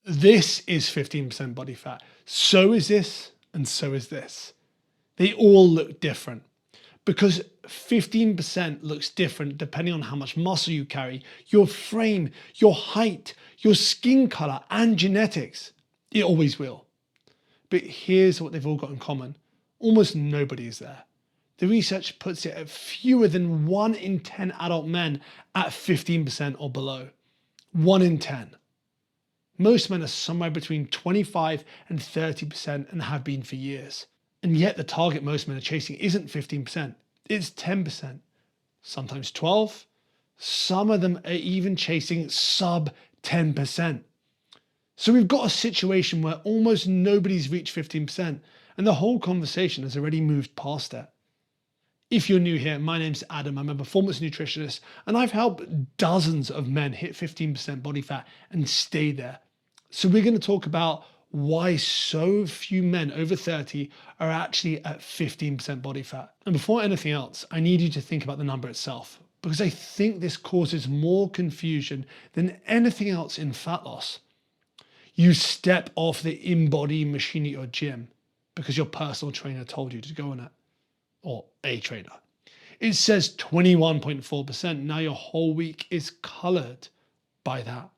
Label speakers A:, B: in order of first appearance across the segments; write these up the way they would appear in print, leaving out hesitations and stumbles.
A: This is 15% body fat. So is this, and so is this. They all look different because 15% looks different depending on how much muscle you carry, your frame, your height, your skin color, and genetics. It always will. But here's what they've all got in common. Almost nobody is there. The research puts it at fewer than 1 in 10 adult men at 15% or below. 1 in 10. Most men are somewhere between 25 and 30% and have been for years. And yet the target most men are chasing isn't 15%, it's 10%, sometimes 12. Some of them are even chasing sub 10%. So we've got a situation where almost nobody's reached 15% and the whole conversation has already moved past it. If you're new here, my name's Adam. I'm a performance nutritionist and I've helped dozens of men hit 15% body fat and stay there. So we're going to talk about why so few men over 30 are actually at 15% body fat. And before anything else, I need you to think about the number itself, because I think this causes more confusion than anything else in fat loss. You step off the in-body machine at your gym because your personal trainer told you to go on it, or a trainer. It says 21.4%. Now your whole week is colored by that.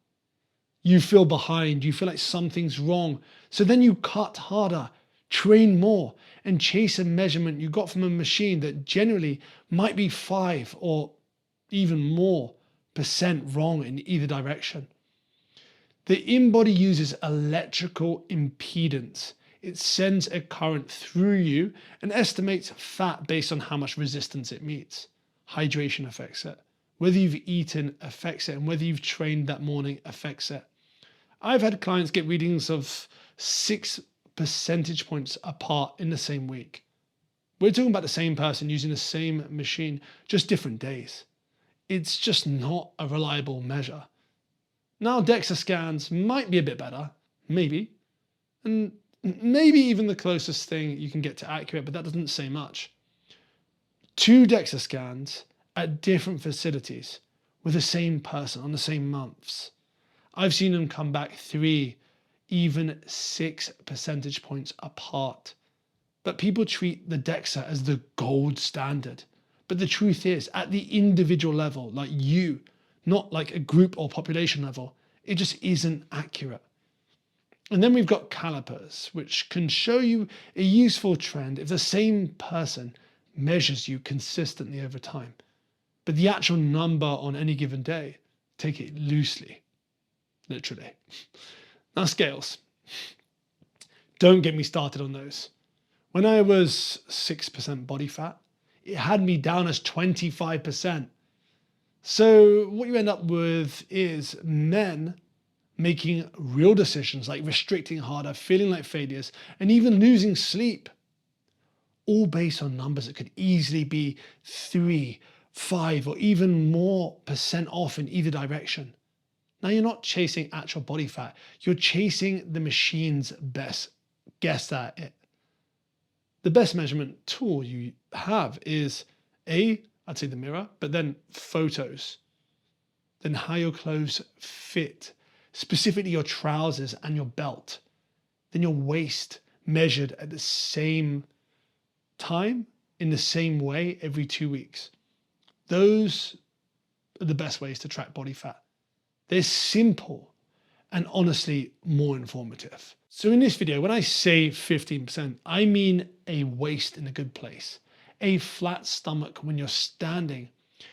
A: You feel behind, you feel like something's wrong. So then you cut harder, train more, and chase a measurement you got from a machine that generally might be 5 or even more percent wrong in either direction. The in-body uses electrical impedance. It sends a current through you and estimates fat based on how much resistance it meets. Hydration affects it. Whether you've eaten affects it, and whether you've trained that morning affects it. I've had clients get readings of 6 percentage points apart in the same week. We're talking about the same person using the same machine, just different days. It's just not a reliable measure. Now DEXA scans might be a bit better, maybe, and maybe even the closest thing you can get to accurate, but that doesn't say much. 2 DEXA scans at different facilities with the same person on the same months. I've seen them come back 3, even 6 percentage points apart. But people treat the DEXA as the gold standard. But the truth is, at the individual level, like you, not like a group or population level, it just isn't accurate. And then we've got calipers, which can show you a useful trend if the same person measures you consistently over time. But the actual number on any given day, take it loosely. Literally. Now scales. Don't get me started on those. When I was 6% body fat, it had me down as 25%. So what you end up with is men making real decisions like restricting harder, feeling like failures, and even losing sleep. All based on numbers that could easily be 3, 5, or even more percent off in either direction. Now you're not chasing actual body fat, you're chasing the machine's best guess at it. The best measurement tool you have is I'd say the mirror, but then photos, then how your clothes fit, specifically your trousers and your belt, then your waist measured at the same time, in the same way every 2 weeks. Those are the best ways to track body fat. They're simple and honestly more informative. So in this video, when I say 15%, I mean a waist in a good place, a flat stomach when you're standing.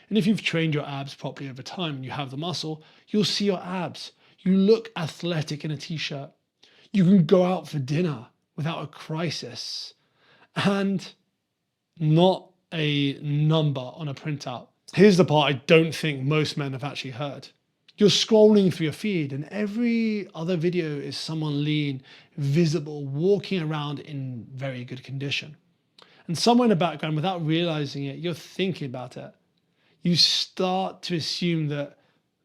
A: And if you've trained your abs properly over time and you have the muscle, you'll see your abs. You look athletic in a t-shirt. You can go out for dinner without a crisis and not a number on a printout. Here's the part I don't think most men have actually heard. You're scrolling through your feed and every other video is someone lean, visible, walking around in very good condition. And somewhere in the background, without realizing it, you're thinking about it. You start to assume that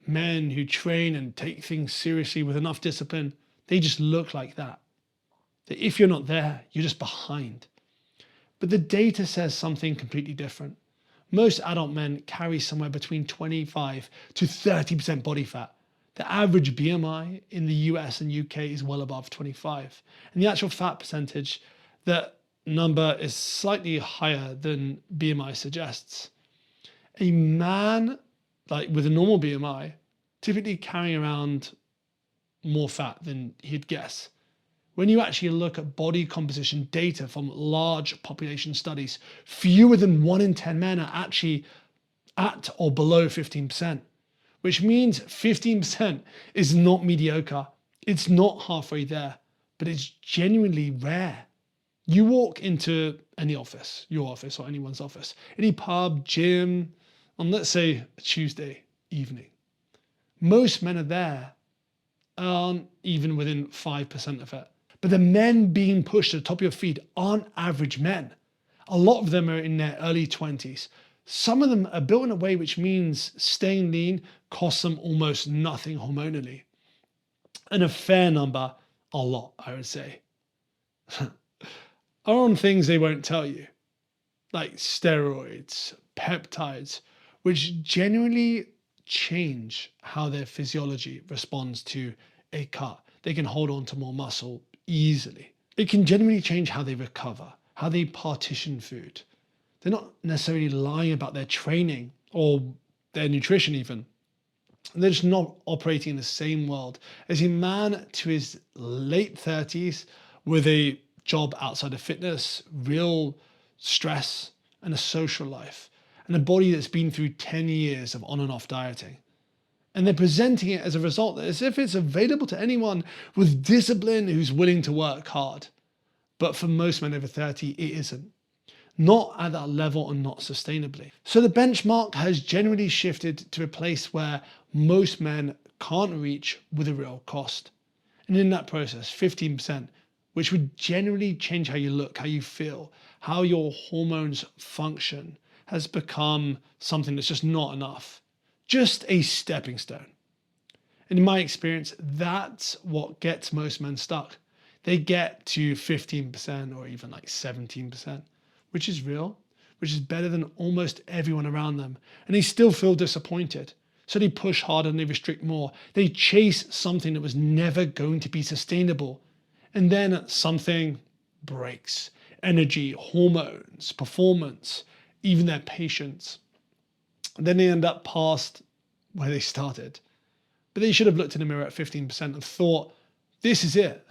A: men who train and take things seriously with enough discipline, they just look like that. That if you're not there, you're just behind. But the data says something completely different. Most adult men carry somewhere between 25 to 30% body fat. The average BMI in the US and UK is well above 25. And the actual fat percentage, that number is slightly higher than BMI suggests. A man like with a normal BMI typically carrying around more fat than he'd guess. When you actually look at body composition data from large population studies, fewer than 1 in 10 men are actually at or below 15%, which means 15% is not mediocre. It's not halfway there, but it's genuinely rare. You walk into any office, your office or anyone's office, any pub, gym, on let's say a Tuesday evening. Most men are there, aren't even within 5% of it. But the men being pushed to the top of your feed aren't average men. A lot of them are in their early 20s. Some of them are built in a way which means staying lean costs them almost nothing hormonally. And a fair number, a lot, I would say, are on things they won't tell you, like steroids, peptides, which genuinely change how their physiology responds to a cut. They can hold on to more muscle easily. It can genuinely change how they recover, how they partition food. They're not necessarily lying about their training or their nutrition even. They're just not operating in the same world as a man to his late 30s with a job outside of fitness, real stress, and a social life, and a body that's been through 10 years of on and off dieting. And they're presenting it as a result as if it's available to anyone with discipline who's willing to work hard. But for most men over 30, it isn't. Not at that level and not sustainably. So the benchmark has generally shifted to a place where most men can't reach with a real cost. And in that process, 15%, which would generally change how you look, how you feel, how your hormones function, has become something that's just not enough. Just a stepping stone. And in my experience, that's what gets most men stuck. They get to 15% or even like 17%, which is real, which is better than almost everyone around them. And they still feel disappointed. So they push harder and they restrict more. They chase something that was never going to be sustainable. And then something breaks. Energy, hormones, performance, even their patience. And then they end up past where they started. But they should have looked in the mirror at 15% and thought, this is it.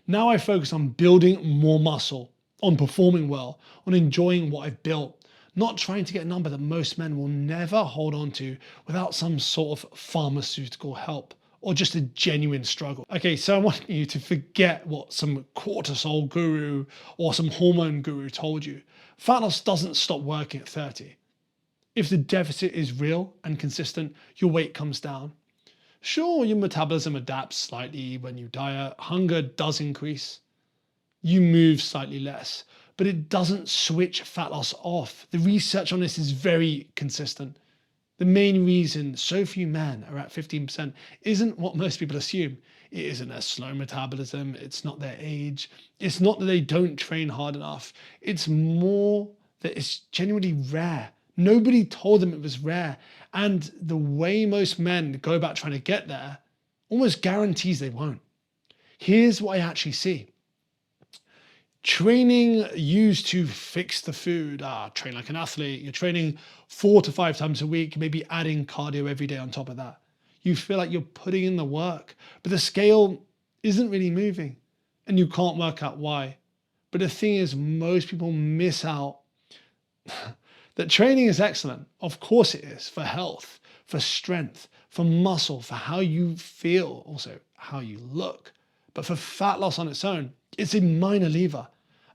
A: Now I focus on building more muscle, on performing well, on enjoying what I've built, not trying to get a number that most men will never hold on to without some sort of pharmaceutical help or just a genuine struggle. Okay, so I want you to forget what some cortisol guru or some hormone guru told you. Fat loss doesn't stop working at 30. If the deficit is real and consistent, your weight comes down. Sure, your metabolism adapts slightly when you diet, hunger does increase, you move slightly less, but it doesn't switch fat loss off. The research on this is very consistent. The main reason so few men are at 15% isn't what most people assume. It isn't a slow metabolism, it's not their age, it's not that they don't train hard enough, it's more that it's genuinely rare. Nobody told them it was rare. And the way most men go about trying to get there almost guarantees they won't. Here's what I actually see. Training used to fix the food. Train like an athlete. You're training 4 to 5 times a week, maybe adding cardio every day on top of that. You feel like you're putting in the work, but the scale isn't really moving and you can't work out why. But the thing is, most people miss out that training is excellent. Of course it is, for health, for strength, for muscle, for how you feel, also how you look. But for fat loss on its own, it's a minor lever.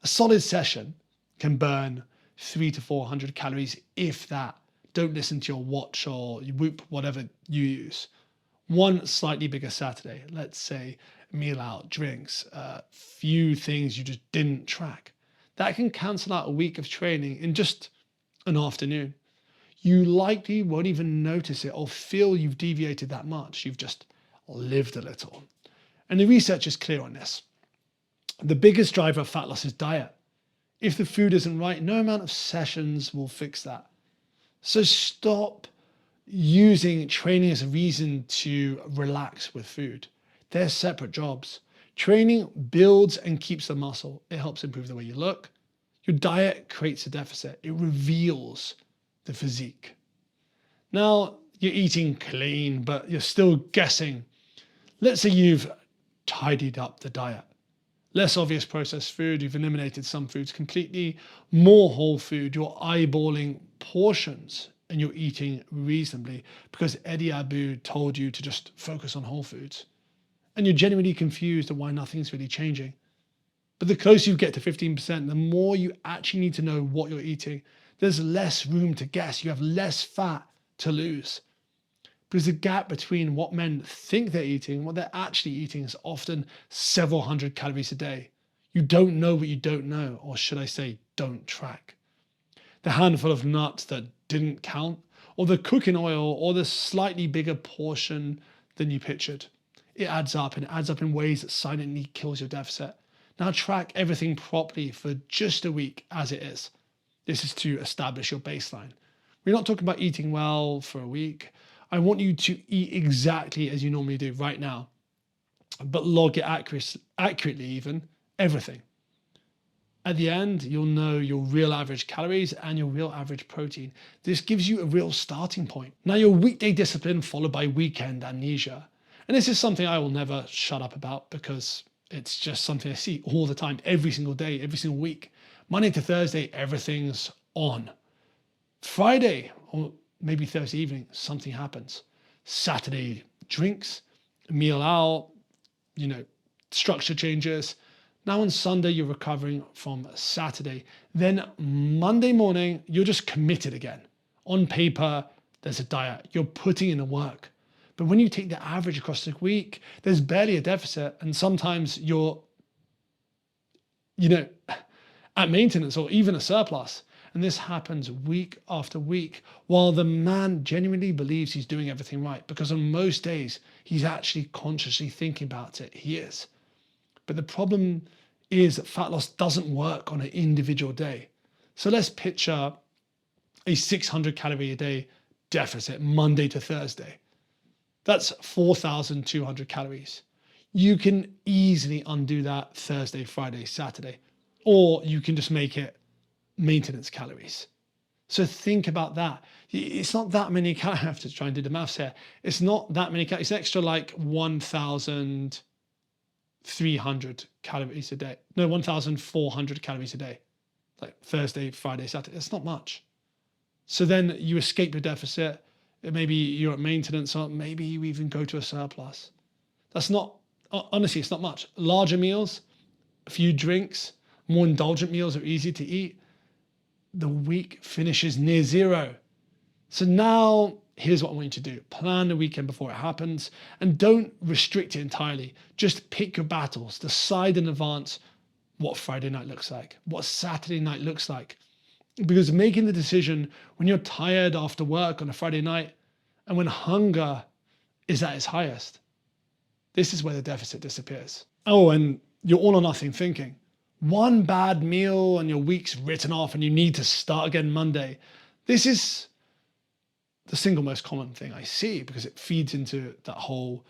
A: A solid session can burn 300 to 400 calories, if that. Don't listen to your watch or Whoop, whatever you use. One slightly bigger Saturday, let's say meal out, drinks, a few things you just didn't track. That can cancel out a week of training in just an afternoon. You likely won't even notice it or feel you've deviated that much. You've just lived a little. And the research is clear on this. The biggest driver of fat loss is diet. If the food isn't right, no amount of sessions will fix that. So stop using training as a reason to relax with food. They're separate jobs. Training builds and keeps the muscle. It helps improve the way you look. Your diet creates a deficit. It reveals the physique. Now, you're eating clean, but you're still guessing. Let's say you've tidied up the diet. Less obvious processed food, you've eliminated some foods completely, more whole food, you're eyeballing portions and you're eating reasonably because Eddie Abu told you to just focus on whole foods. And you're genuinely confused at why nothing's really changing. But the closer you get to 15%, the more you actually need to know what you're eating. There's less room to guess. You have less fat to lose. Because the gap between what men think they're eating and what they're actually eating is often several hundred calories a day. You don't know what you don't know, or should I say, don't track. The handful of nuts that didn't count, or the cooking oil, or the slightly bigger portion than you pictured. It adds up, and it adds up in ways that silently kills your deficit. Now track everything properly for just a week as it is. This is to establish your baseline. We're not talking about eating well for a week. I want you to eat exactly as you normally do right now, but log it accurately even, everything. At the end, you'll know your real average calories and your real average protein. This gives you a real starting point. Now your weekday discipline followed by weekend amnesia. And this is something I will never shut up about because it's just something I see all the time, every single day, every single week. Monday to Thursday, everything's on. Friday, or maybe Thursday evening, something happens. Saturday, drinks, meal out, structure changes. Now on Sunday, you're recovering from Saturday. Then Monday morning, you're just committed again. On paper, there's a diet. You're putting in the work. But when you take the average across the week, there's barely a deficit. And sometimes you're, at maintenance or even a surplus. And this happens week after week, while the man genuinely believes he's doing everything right, because on most days, he's actually consciously thinking about it. He is. But the problem is that fat loss doesn't work on an individual day. So let's picture a 600 calorie a day deficit Monday to Thursday. That's 4,200 calories. You can easily undo that Thursday, Friday, Saturday, or you can just make it maintenance calories. So think about that. It's not that many calories. I have to try and do the maths here. It's not that many calories. It's extra like 1,300 calories a day. No, 1,400 calories a day. Like Thursday, Friday, Saturday. It's not much. So then you escape your deficit. Maybe you're at maintenance, or maybe you even go to a surplus. That's not, honestly, it's not much. Larger meals, a few drinks, more indulgent meals are easy to eat. The week finishes near zero. So now here's what I want you to do. Plan the weekend before it happens and don't restrict it entirely. Just pick your battles. Decide in advance what Friday night looks like, what Saturday night looks like. Because making the decision when you're tired after work on a Friday night and when hunger is at its highest, this is where the deficit disappears. Oh, and you're all or nothing thinking. One bad meal and your week's written off and you need to start again Monday. This is the single most common thing I see because it feeds into that whole,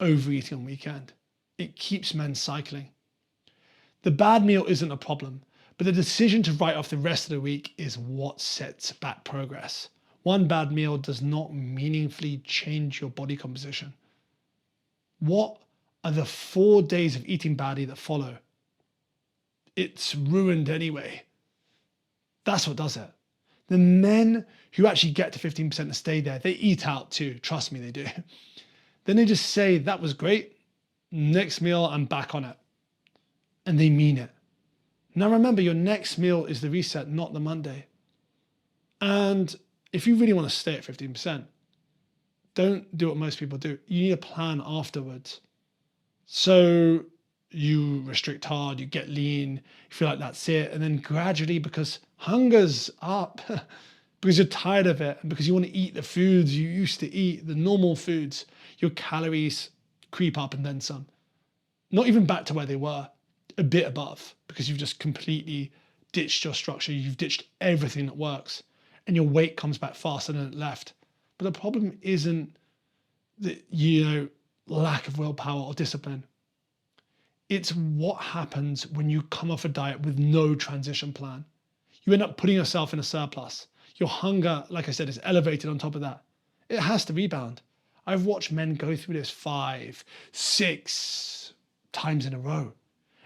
A: overeating on weekend. It keeps men cycling. The bad meal isn't a problem, but the decision to write off the rest of the week is what sets back progress. One bad meal does not meaningfully change your body composition. What are the 4 days of eating badly that follow? It's ruined anyway. That's what does it. The men who actually get to 15% and stay there, they eat out too. Trust me, they do. Then they just say, that was great. Next meal, I'm back on it. And they mean it. Now remember, your next meal is the reset, not the Monday. And if you really want to stay at 15%, don't do what most people do. You need a plan afterwards. So you restrict hard, you get lean, you feel like that's it. And then gradually, because hunger's up, because you're tired of it, and because you want to eat the foods you used to eat, the normal foods, your calories creep up and then some. Not even back to where they were, a bit above, because you've just completely ditched your structure. You've ditched everything that works, and your weight comes back faster than it left. But the problem isn't the, lack of willpower or discipline. It's what happens when you come off a diet with no transition plan. You end up putting yourself in a surplus. Your hunger, like I said, is elevated on top of that. It has to rebound. I've watched men go through this 5, 6 times in a row.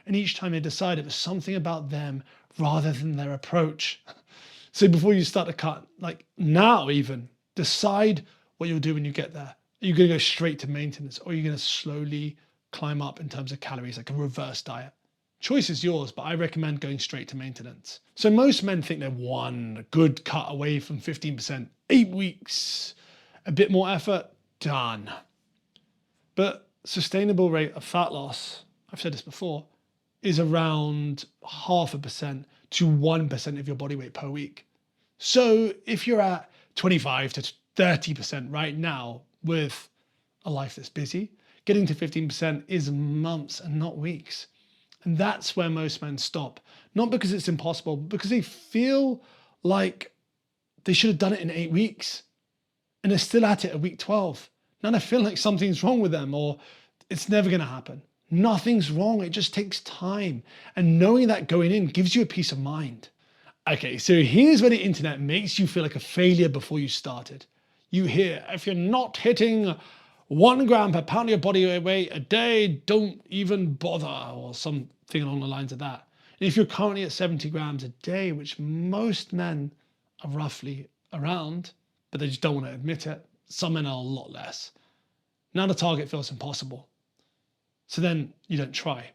A: And each time they decide it was something about them rather than their approach. So before you start to cut, like now even, decide what you'll do when you get there. Are you going to go straight to maintenance, or are you going to slowly climb up in terms of calories, like a reverse diet? Choice is yours, but I recommend going straight to maintenance. So most men think they're one good cut away from 15%, 8 weeks, a bit more effort, done. But sustainable rate of fat loss, I've said this before, is around 0.5% to 1% of your body weight per week. So if you're at 25 to 30% right now with a life that's busy, getting to 15% is months and not weeks. And that's where most men stop. Not because it's impossible, but because they feel like they should have done it in 8 weeks and they're still at it at week 12. Now they feel like something's wrong with them or it's never going to happen. Nothing's wrong. It just takes time. And knowing that going in gives you a peace of mind. Okay, so here's where the internet makes you feel like a failure before you started. You hear, if you're not hitting 1 gram per pound of your body weight a day, don't even bother, or something along the lines of that. And if you're currently at 70 grams a day, which most men are roughly around, but they just don't want to admit it, some men are a lot less. Now the target feels impossible. So then you don't try.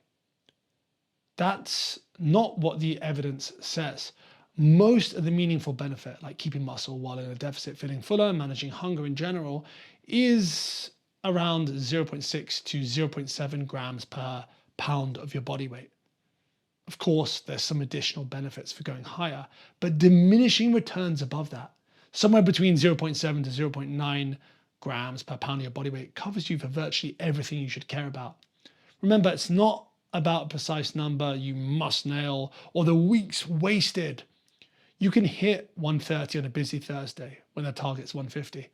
A: That's not what the evidence says. Most of the meaningful benefit, like keeping muscle while in a deficit, feeling fuller, managing hunger in general, is around 0.6 to 0.7 grams per pound of your body weight. Of course, there's some additional benefits for going higher, but diminishing returns above that, somewhere between 0.7 to 0.9 grams per pound of your body weight, covers you for virtually everything you should care about. Remember, it's not about a precise number you must nail or the weeks wasted. You can hit 130 on a busy Thursday when the target's 150.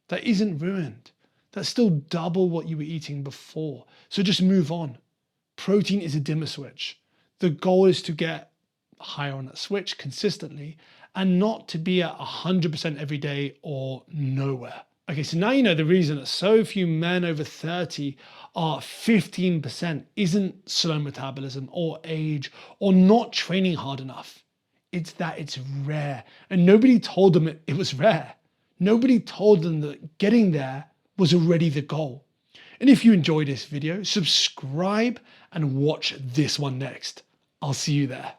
A: That isn't ruined. That's still double what you were eating before. So just move on. Protein is a dimmer switch. The goal is to get higher on that switch consistently and not to be at 100% every day or nowhere. Okay, so now you know the reason that so few men over 30 are 15% isn't slow metabolism or age or not training hard enough. It's that it's rare. And nobody told them it was rare. Nobody told them that getting there was already the goal. And if you enjoyed this video, subscribe and watch this one next. I'll see you there.